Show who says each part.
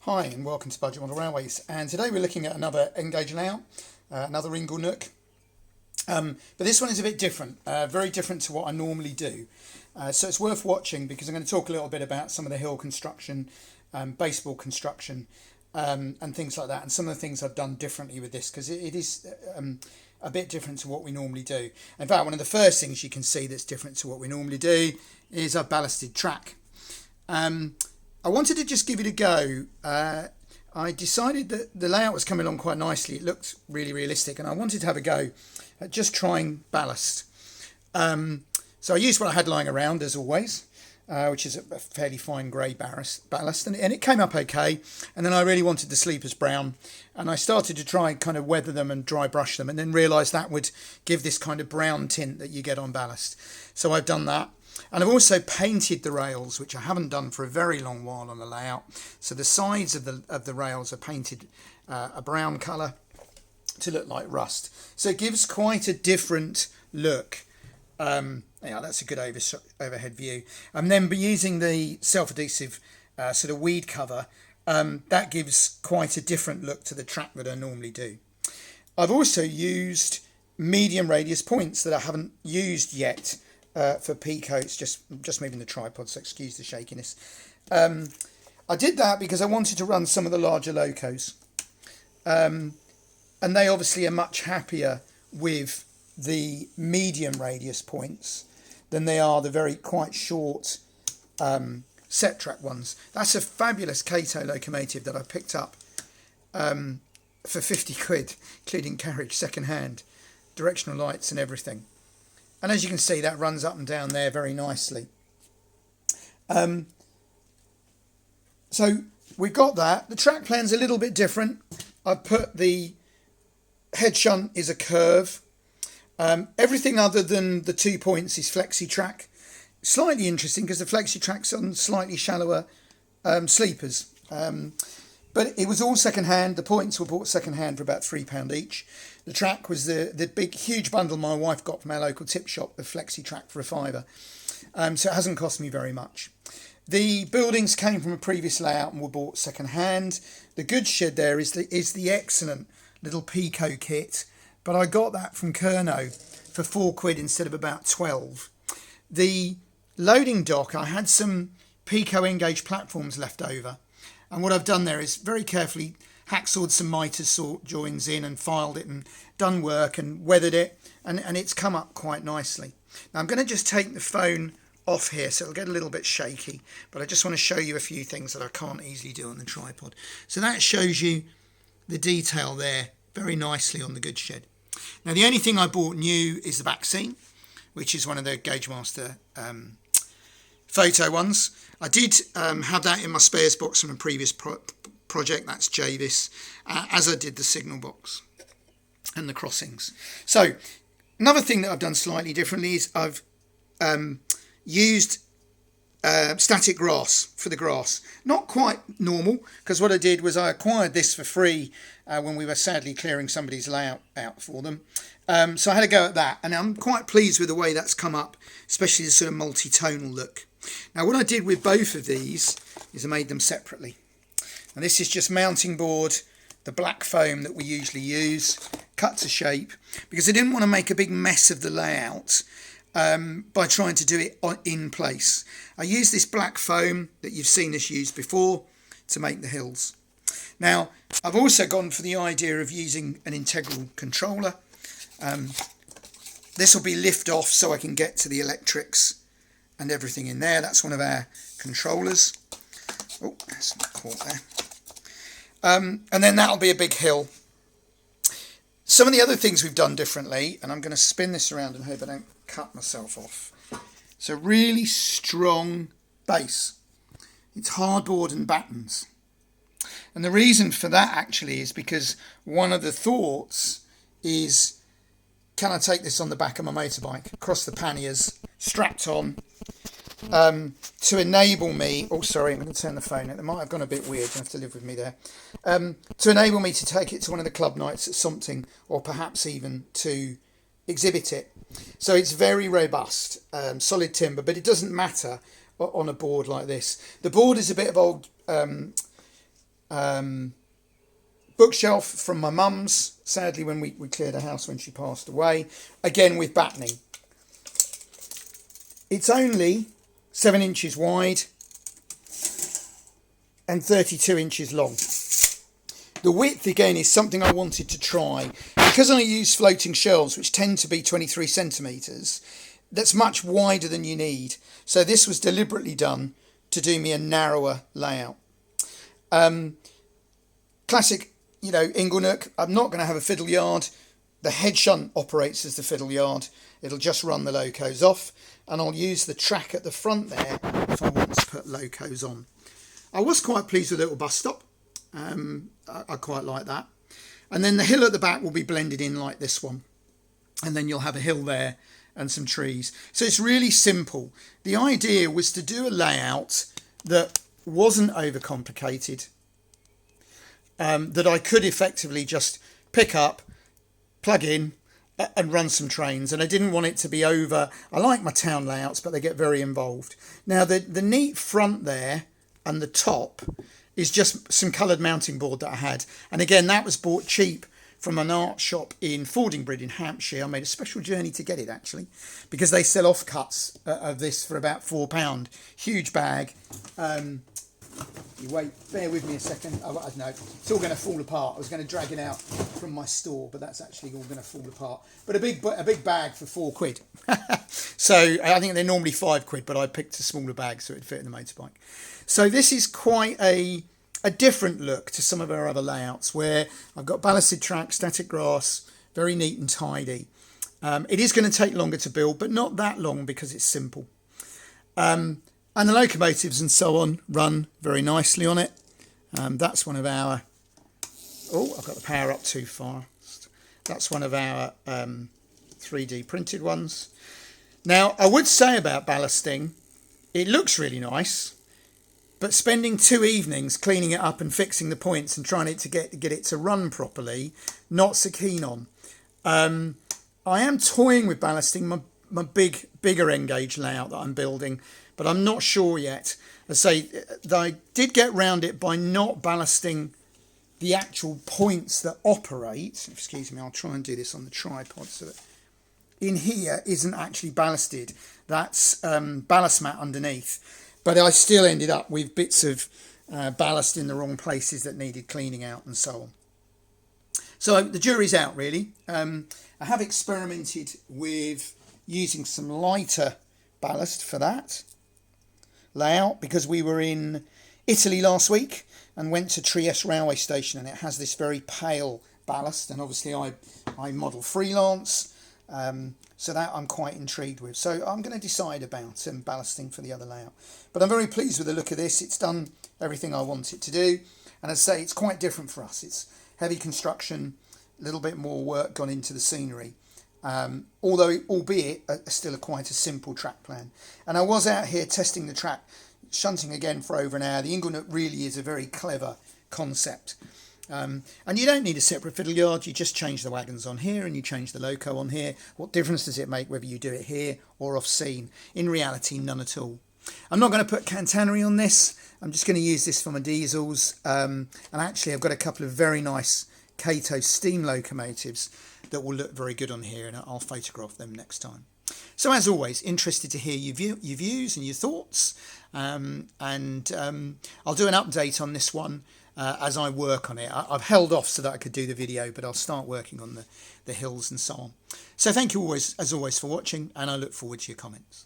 Speaker 1: Hi and welcome to Budget Model Railways, and today we're looking at another Gauge layout, another Inglenook, but this one is a bit different, very different to what I normally do, so it's worth watching because I'm going to talk a little bit about some of the hill construction, baseboard construction, and things like that, and some of the things I've done differently with this because it is a bit different to what we normally do. In fact, one of the first things you can see that's different to what we normally do is I've ballasted track. I wanted to just give it a go. I decided that the layout was coming along quite nicely. It looked really realistic, and I wanted to have a go at just trying ballast. So I used what I had lying around, as always, which is a fairly fine grey ballast, and it came up okay. And then I really wanted the sleepers brown, and I started to try and kind of weather them and dry brush them, and then realised that would give this kind of brown tint that you get on ballast. So I've done that. And I've also painted the rails, which I haven't done for a very long while on the layout. So the sides of the rails are painted a brown colour to look like rust. So it gives quite a different look. Yeah, that's a good overhead view. And then using the self-adhesive sort of weed cover, that gives quite a different look to the track that I normally do. I've also used medium radius points that I haven't used yet. For P-coats, just moving the tripod, so excuse the shakiness. I did that because I wanted to run some of the larger locos, and they obviously are much happier with the medium radius points than they are the very quite short set track ones. That's a fabulous Cato locomotive that I picked up for 50 quid, including carriage, second hand, directional lights and everything. And as you can see, that runs up and down there very nicely. So we've got that. The track plan's a little bit different. I've put the head shunt is a curve. Everything other than the 2 points is flexi track. Slightly interesting because the flexi track's on slightly shallower sleepers. But it was all second hand. The points were bought second hand for about £3 each. The track was the big, huge bundle my wife got from our local tip shop of flexi track for £5. So it hasn't cost me very much. The buildings came from a previous layout and were bought second hand. The goods shed there is the excellent little Pico kit, but I got that from Kerno for £4 instead of about 12. The loading dock, I had some Pico N-gauge platforms left over. And what I've done there is very carefully hacksawed some mitre joins in and filed it and done work and weathered it, and it's come up quite nicely. Now I'm going to just take the phone off here so it'll get a little bit shaky, but I just want to show you a few things that I can't easily do on the tripod. So that shows you the detail there very nicely on the goods shed. Now the only thing I bought new is the back seam, which is one of the Gauge Master photo ones. I did have that in my spares box from a previous project, that's Javis, as I did the signal box and the crossings. So another thing that I've done slightly differently is I've used static grass for the grass. Not quite normal, because what I did was I acquired this for free when we were sadly clearing somebody's layout out for them. So I had a go at that, and I'm quite pleased with the way that's come up, especially the sort of multi-tonal look. Now what I did with both of these is I made them separately. And this is just mounting board, the black foam that we usually use, cut to shape, because I didn't want to make a big mess of the layout by trying to do it in place. I used this black foam that you've seen us use before to make the hills. Now I've also gone for the idea of using an integral controller. This will be lift off so I can get to the electrics and everything in there. That's one of our controllers. Oh, that's not caught there. And then that'll be a big hill. Some of the other things we've done differently, and I'm going to spin this around and hope I don't cut myself off. It's a really strong base. It's hardboard and battens. And the reason for that actually is because one of the thoughts is, can I take this on the back of my motorbike, across the panniers, strapped on, to enable me, oh sorry, I'm going to turn the phone, it might have gone a bit weird, you have to live with me there, to enable me to take it to one of the club nights at something, or perhaps even to exhibit it. So it's very robust, solid timber, but it doesn't matter on a board like this. The board is a bit of old bookshelf from my mum's, sadly, when we cleared her house when she passed away, again with battening. It's only 7 inches wide and 32 inches long. The width, again, is something I wanted to try. Because I use floating shelves, which tend to be 23 centimetres, that's much wider than you need. So this was deliberately done to do me a narrower layout. Classic, Inglenook. I'm not going to have a fiddle yard. The head shunt operates as the fiddle yard. It'll just run the locos off. And I'll use the track at the front there if I want to put locos on. I was quite pleased with the little bus stop. I quite like that. And then the hill at the back will be blended in like this one. And then you'll have a hill there and some trees. So it's really simple. The idea was to do a layout that wasn't overcomplicated, that I could effectively just pick up, plug in and run some trains. And I didn't want it to be over. I like my town layouts, but they get very involved. Now the neat front there and the top is just some coloured mounting board that I had. And again, that was bought cheap from an art shop in Fordingbridge in Hampshire. I made a special journey to get it, actually, because they sell offcuts of this for about £4. Huge bag. You wait, bear with me a second. Oh, no, it's all going to fall apart. I was going to drag it out from my store, but that's actually all going to fall apart. But a big bag for £4. So I think they're normally £5, but I picked a smaller bag so it'd fit in the motorbike. So this is quite a different look to some of our other layouts, where I've got ballasted track, static grass, very neat and tidy. It is going to take longer to build, but not that long because it's simple. And the locomotives and so on run very nicely on it. That's one of our... Oh, I've got the power up too fast. That's one of our 3D printed ones. Now, I would say about ballasting, it looks really nice, but spending 2 evenings cleaning it up and fixing the points and trying to get it to run properly, not so keen on. I am toying with ballasting my bigger N-gauge layout that I'm building, but I'm not sure yet. I say that I did get round it by not ballasting the actual points that operate. Excuse me, I'll try and do this on the tripod so that in here isn't actually ballasted. That's ballast mat underneath. But I still ended up with bits of ballast in the wrong places that needed cleaning out and so on. So the jury's out, really. I have experimented with using some lighter ballast for that layout, because we were in Italy last week and went to Trieste railway station, and it has this very pale ballast. And obviously I model freelance, so that I'm quite intrigued with. So I'm going to decide about ballasting for the other layout. But I'm very pleased with the look of this. It's done everything I want it to do. And as I say, it's quite different for us. It's heavy construction, a little bit more work gone into the scenery. Albeit still quite a simple track plan. And I was out here testing the track, shunting again for over an hour. The Inglenook really is a very clever concept. And you don't need a separate fiddle yard. You just change the wagons on here and you change the loco on here. What difference does it make whether you do it here or off scene? In reality, none at all. I'm not going to put catenary on this. I'm just going to use this for my diesels. And actually, I've got a couple of very nice Cato steam locomotives that will look very good on here, and I'll photograph them next time. So as always, interested to hear your views and your thoughts. I'll do an update on this one as I work on it. I've held off so that I could do the video, but I'll start working on the hills and so on. So thank you as always for watching, and I look forward to your comments.